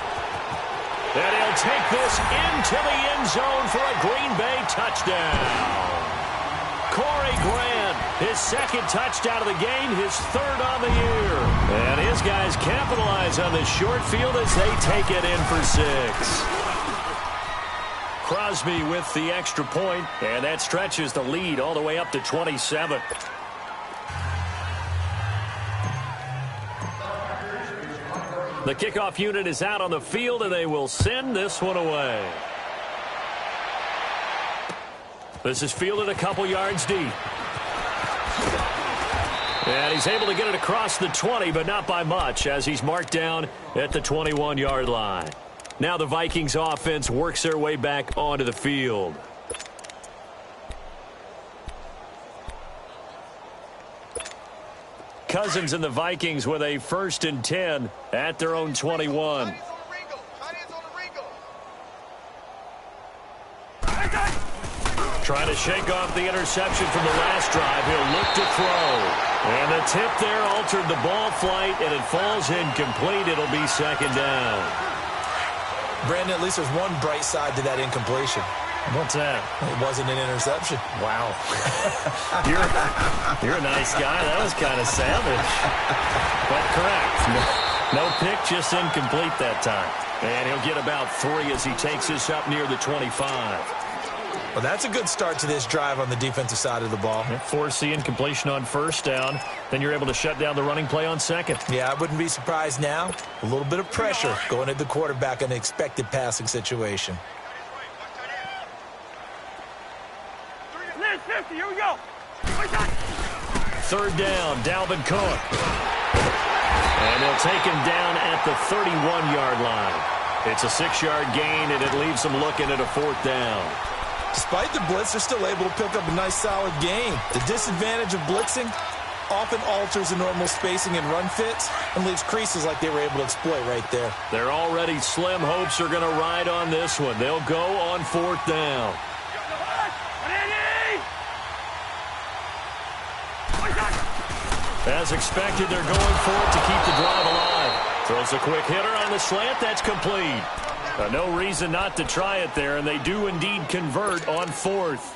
And he'll take this into the end zone for a Green Bay touchdown. Corey Grant, his second touchdown of the game, his third on the year. And his guys capitalize on the short field as they take it in for 6. Crosby with the extra point, and that stretches the lead all the way up to 27. The kickoff unit is out on the field, and they will send this one away. This is fielded a couple yards deep. And he's able to get it across the 20, but not by much, as he's marked down at the 21-yard line. Now the Vikings offense works their way back onto the field. Cousins and the Vikings with a 1st and 10 at their own 21. Trying to shake off the interception from the last drive. He'll look to throw. And the tip there altered the ball flight, and it falls incomplete. It'll be 2nd down. Brandon, at least there's one bright side to that incompletion. What's that? It wasn't an interception. Wow. You're a nice guy. That was kind of savage. But correct. No pick, just incomplete that time. And he'll get about 3 as he takes this up near the 25. Well, that's a good start to this drive on the defensive side of the ball. Force the incompletion on 1st down. Then you're able to shut down the running play on 2nd. Yeah, I wouldn't be surprised now. A little bit of pressure going at the quarterback in an expected passing situation. 50, here we go. 3rd down, Dalvin Cook. And they'll take him down at the 31-yard line. It's a 6-yard gain, and it leaves them looking at a 4th down. Despite the blitz, they're still able to pick up a nice, solid gain. The disadvantage of blitzing often alters the normal spacing and run fits and leaves creases like they were able to exploit right there. Their already slim hopes are going to ride on this one. They'll go on 4th down. As expected, they're going for it to keep the drive alive. Throws a quick hitter on the slant. That's complete. No reason not to try it there, and they do indeed convert on 4th.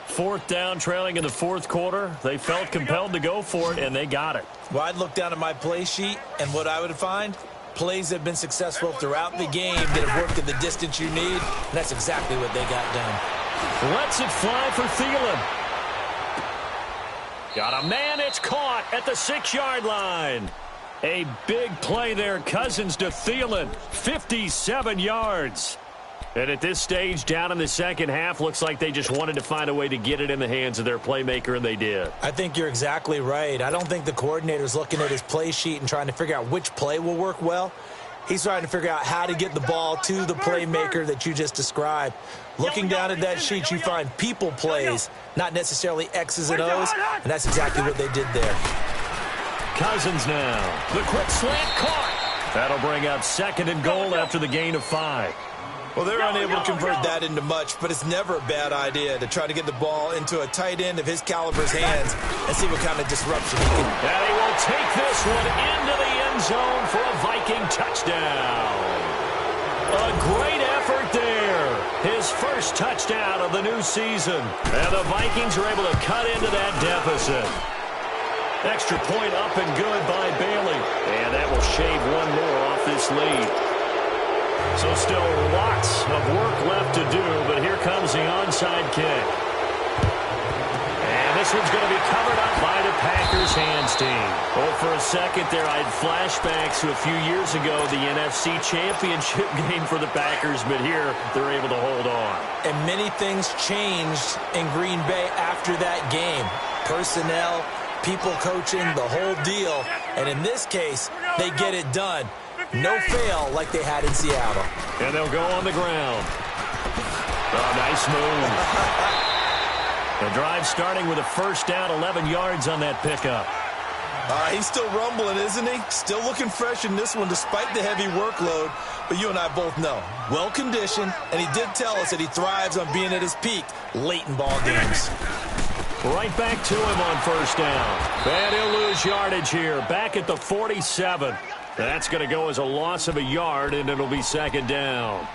4th down, trailing in the 4th quarter. They felt compelled to go for it, and they got it. Well, I'd look down at my play sheet, and what I would find, plays that have been successful throughout the game that have worked at the distance you need, and that's exactly what they got done. Lets it fly for Thielen. Got a man, it's caught at the 6-yard line. A big play there, Cousins to Thielen, 57 yards. And at this stage, down in the second half, looks like they just wanted to find a way to get it in the hands of their playmaker, and they did. I think you're exactly right. I don't think the coordinator's looking at his play sheet and trying to figure out which play will work well. He's trying to figure out how to get the ball to the playmaker that you just described. Looking down at that sheet, you find people plays, not necessarily X's and O's, and that's exactly what they did there. Cousins now. The quick slant caught. That'll bring up 2nd and goal after the gain of 5. Well, they're unable to convert that into much, but it's never a bad idea to try to get the ball into a tight end of his caliber's hands and see what kind of disruption he can. And he will take this one into the end zone for a Viking touchdown. A great effort there. His first touchdown of the new season. And the Vikings are able to cut into that deficit. Extra point up and good by Bailey. And that will shave one more off this lead. So still lots of work left to do, but here comes the onside kick. And this one's going to be covered up by the Packers hands team. Oh, for a second there, I had flashbacks to a few years ago, the NFC Championship game for the Packers, but here they're able to hold on. And many things changed in Green Bay after that game. Personnel, people coaching, the whole deal. And in this case, they get it done. No fail like they had in Seattle. And they'll go on the ground. Oh, nice move. The drive starting with a first down, 11 yards on that pickup. He's still rumbling, isn't he? Still looking fresh in this one despite the heavy workload. But you and I both know, well-conditioned, and he did tell us that he thrives on being at his peak late in ball games. Right back to him on first down. And he'll lose yardage here, back at the 47. That's going to go as a loss of a yard, and it'll be second down.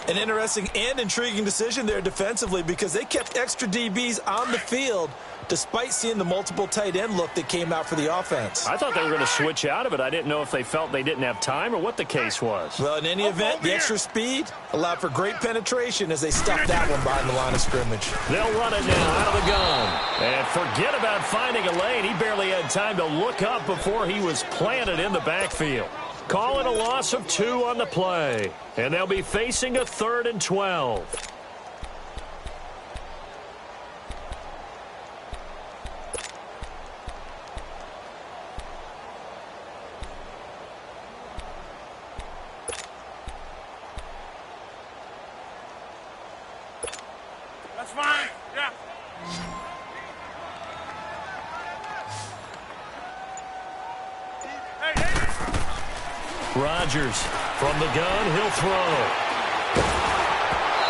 An interesting and intriguing decision there defensively because they kept extra DBs on the field despite seeing the multiple tight end look that came out for the offense. I thought they were going to switch out of it. I didn't know if they felt they didn't have time or what the case was. Well, in any event, the extra speed allowed for great penetration as they stuffed that one behind the line of scrimmage. They'll run it now out of the gun. And forget about finding a lane. He barely had time to look up before he was planted in the backfield. Call it a loss of 2 on the play. And they'll be facing a 3rd and 12. That's fine. Yeah. Rodgers from the gun, he'll throw.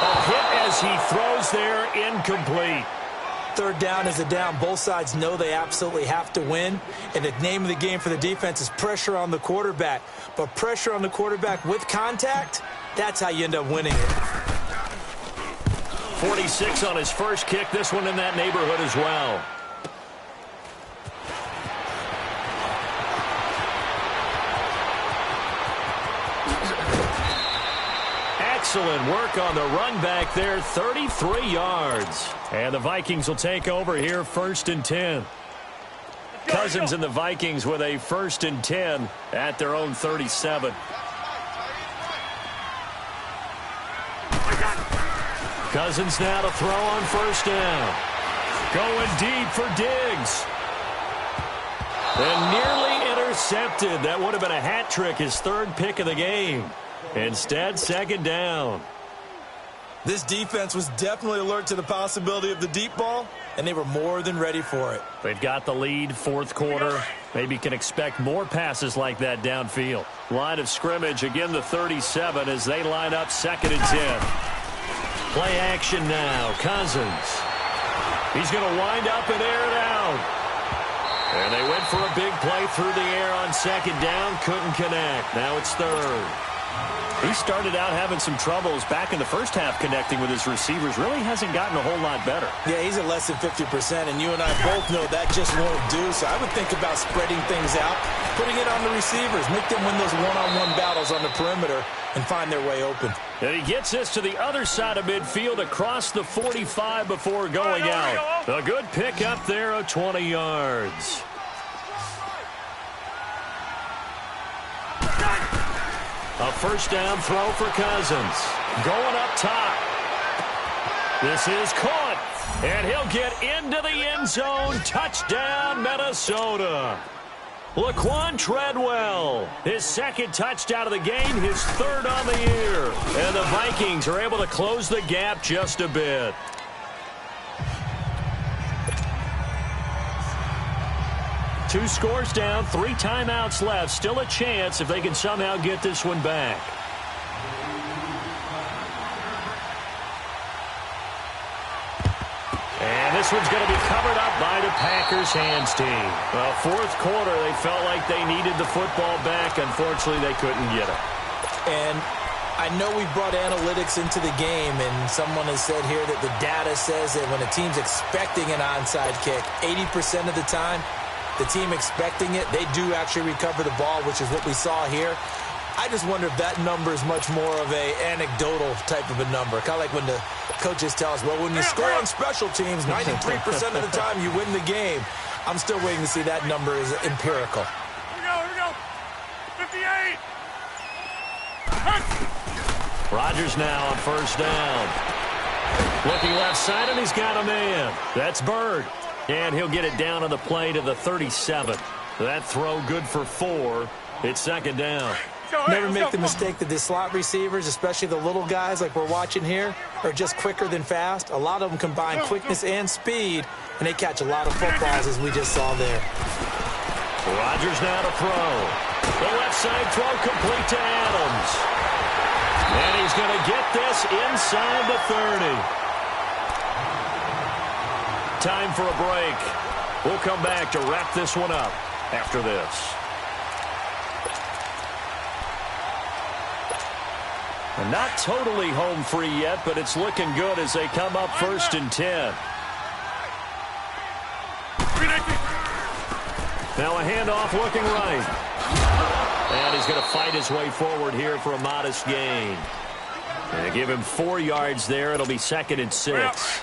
A hit as he throws there, incomplete. 3rd down is a down. Both sides know they absolutely have to win. And the name of the game for the defense is pressure on the quarterback. But pressure on the quarterback with contact, that's how you end up winning it. 46 on his first kick. This one in that neighborhood as well. Excellent work on the run back there, 33 yards. And the Vikings will take over here, 1st and 10. Cousins and the Vikings with a 1st and 10 at their own 37. Cousins now to throw on first down. Going deep for Diggs. And nearly intercepted. That would have been a hat trick, his 3rd pick of the game. Instead, 2nd down. This defense was definitely alert to the possibility of the deep ball, and they were more than ready for it. They've got the lead, 4th quarter. Maybe can expect more passes like that downfield. Line of scrimmage, again the 37 as they line up 2nd and 10. Play action now, Cousins. He's going to wind up and air it out. And they went for a big play through the air on 2nd down, couldn't connect. Now it's 3rd. He started out having some troubles back in the first half connecting with his receivers. Really hasn't gotten a whole lot better. Yeah, he's at less than 50%, and you and I both know that just won't do. So I would think about spreading things out, putting it on the receivers, make them win those one-on-one battles on the perimeter and find their way open. And he gets this to the other side of midfield across the 45 before going out. A good pick up there of 20 yards. A first down throw for Cousins. Going up top. This is caught. And he'll get into the end zone. Touchdown, Minnesota. Laquan Treadwell, his 2nd touchdown of the game, his 3rd on the year. And the Vikings are able to close the gap just a bit. Two scores down, 3 timeouts left. Still a chance if they can somehow get this one back. And this one's going to be covered up by the Packers hands team. Well, 4th quarter, they felt like they needed the football back. Unfortunately, they couldn't get it. And I know we brought analytics into the game, and someone has said here that the data says that when a team's expecting an onside kick, 80% of the time, the team expecting it, they do actually recover the ball, which is what we saw here. I just wonder if that number is much more of a anecdotal type of a number. Kind of like when the coaches tell us, well, when you score on special teams, 93% of the time you win the game. I'm still waiting to see that number is empirical. Here we go. 58. Rodgers now on first down. Looking left side, and he's got a man. That's Bird. And he'll get it down on the play to the 37. That throw good for 4. It's second down. Never make the mistake that the slot receivers, especially the little guys like we're watching here, are just quicker than fast. A lot of them combine quickness and speed, and they catch a lot of footballs, as we just saw there. Rodgers now to throw. The left side throw complete to Adams. And he's going to get this inside the 30. Time for a break. We'll come back to wrap this one up after this. And not totally home free yet, but it's looking good as they come up 1st and 10. Now a handoff looking right. And he's going to fight his way forward here for a modest gain. And give him 4 yards there. It'll be 2nd and 6.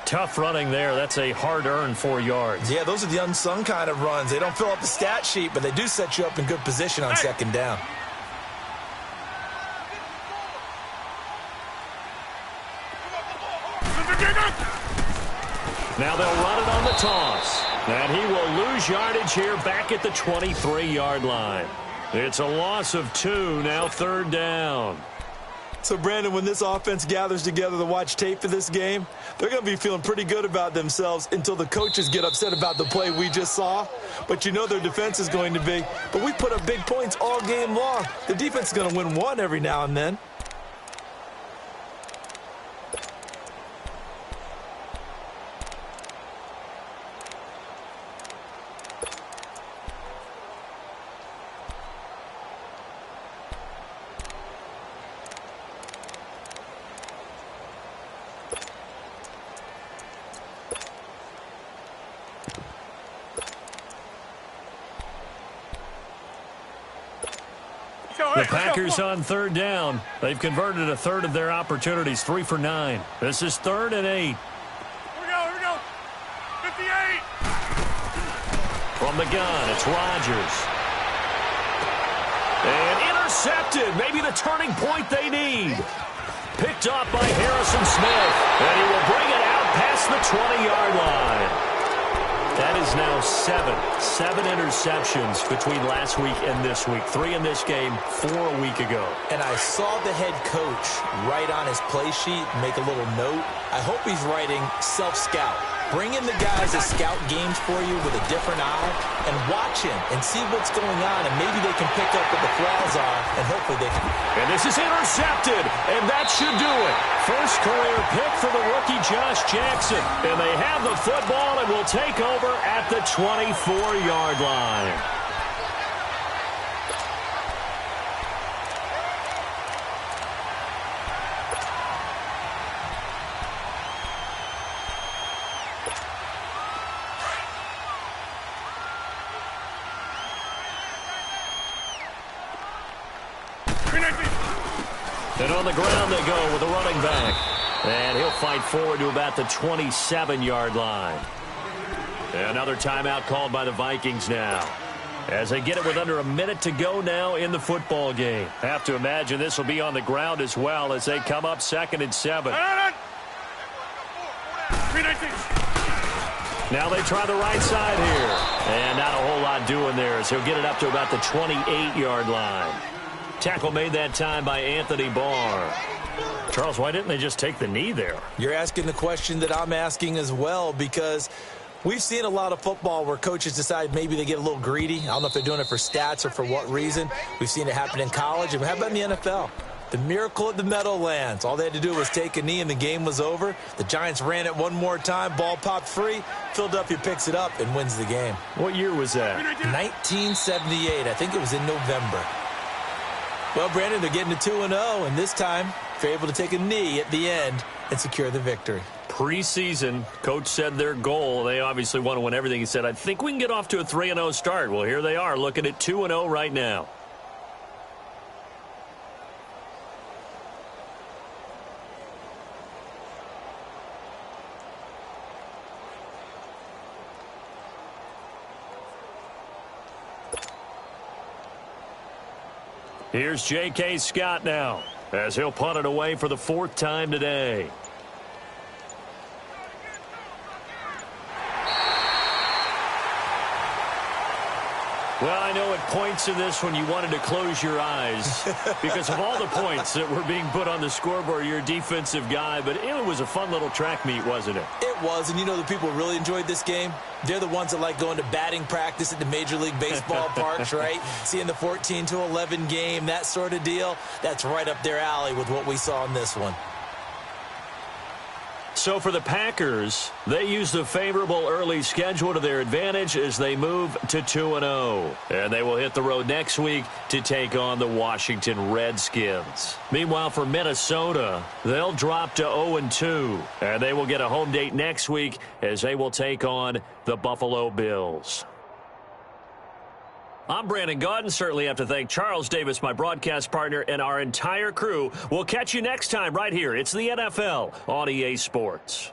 Tough running there. That's a hard-earned 4 yards. Yeah, those are the unsung kind of runs. They don't fill up the stat sheet, but they do set you up in good position on 2nd down. Now they'll run it on the toss. And he will lose yardage here back at the 23-yard line. It's a loss of 2, now 3rd down. So, Brandon, when this offense gathers together to watch tape for this game, they're going to be feeling pretty good about themselves until the coaches get upset about the play we just saw. But you know their defense is going to be. But we put up big points all game long. The defense is going to win one every now and then. The Packers on 3rd down. They've converted a third of their opportunities, 3 for 9. This is 3rd and 8. Here we go. 58. From the gun, it's Rodgers. And intercepted. Maybe the turning point they need. Picked off by Harrison Smith. And he will bring it out past the 20-yard line. That is now 7 interceptions between last week and this week. 3 in this game, 4 a week ago. And I saw the head coach write on his play sheet, make a little note. I hope he's writing self-scout. Bring in the guys that scout games for you with a different eye and watch him and see what's going on, and maybe they can pick up what the flaws are, and hopefully they can. And this is intercepted, and that should do it. First career pick for the rookie Josh Jackson. And they have the football and will take over at the 24-yard line. And on the ground they go with a running back. And he'll fight forward to about the 27-yard line. Another timeout called by the Vikings now, as they get it with under a minute to go now in the football game. Have to imagine this will be on the ground as well as they come up 2nd and 7. Now they try the right side here. And not a whole lot doing there as he'll get it up to about the 28-yard line. Tackle made that time by Anthony Barr. Charles, why didn't they just take the knee there? You're asking the question that I'm asking as well, because we've seen a lot of football where coaches decide maybe they get a little greedy. I don't know if they're doing it for stats or for what reason. We've seen it happen in college. And how about in the NFL? The miracle at the Meadowlands. All they had to do was take a knee and the game was over. The Giants ran it one more time. Ball popped free. Philadelphia picks it up and wins the game. What year was that? 1978. I think it was in November. Well, Brandon, they're getting to 2-0, and this time they're able to take a knee at the end and secure the victory. Preseason, coach said their goal, they obviously want to win everything. He said, I think we can get off to a 3-0 start. Well, here they are looking at 2-0 right now. Here's J.K. Scott now, as he'll punt it away for the 4th time today. Well, I know at points in this when you wanted to close your eyes because of all the points that were being put on the scoreboard. You're a defensive guy, but it was a fun little track meet, wasn't it? It was, and you know the people who really enjoyed this game? They're the ones that like going to batting practice at the Major League Baseball parks, right? Seeing the 14-11 game, that sort of deal. That's right up their alley with what we saw in this one. So for the Packers, they use the favorable early schedule to their advantage as they move to 2-0. And they will hit the road next week to take on the Washington Redskins. Meanwhile, for Minnesota, they'll drop to 0-2. And they will get a home date next week as they will take on the Buffalo Bills. I'm Brandon Gaudin. Certainly have to thank Charles Davis, my broadcast partner, and our entire crew. We'll catch you next time right here. It's the NFL on EA Sports.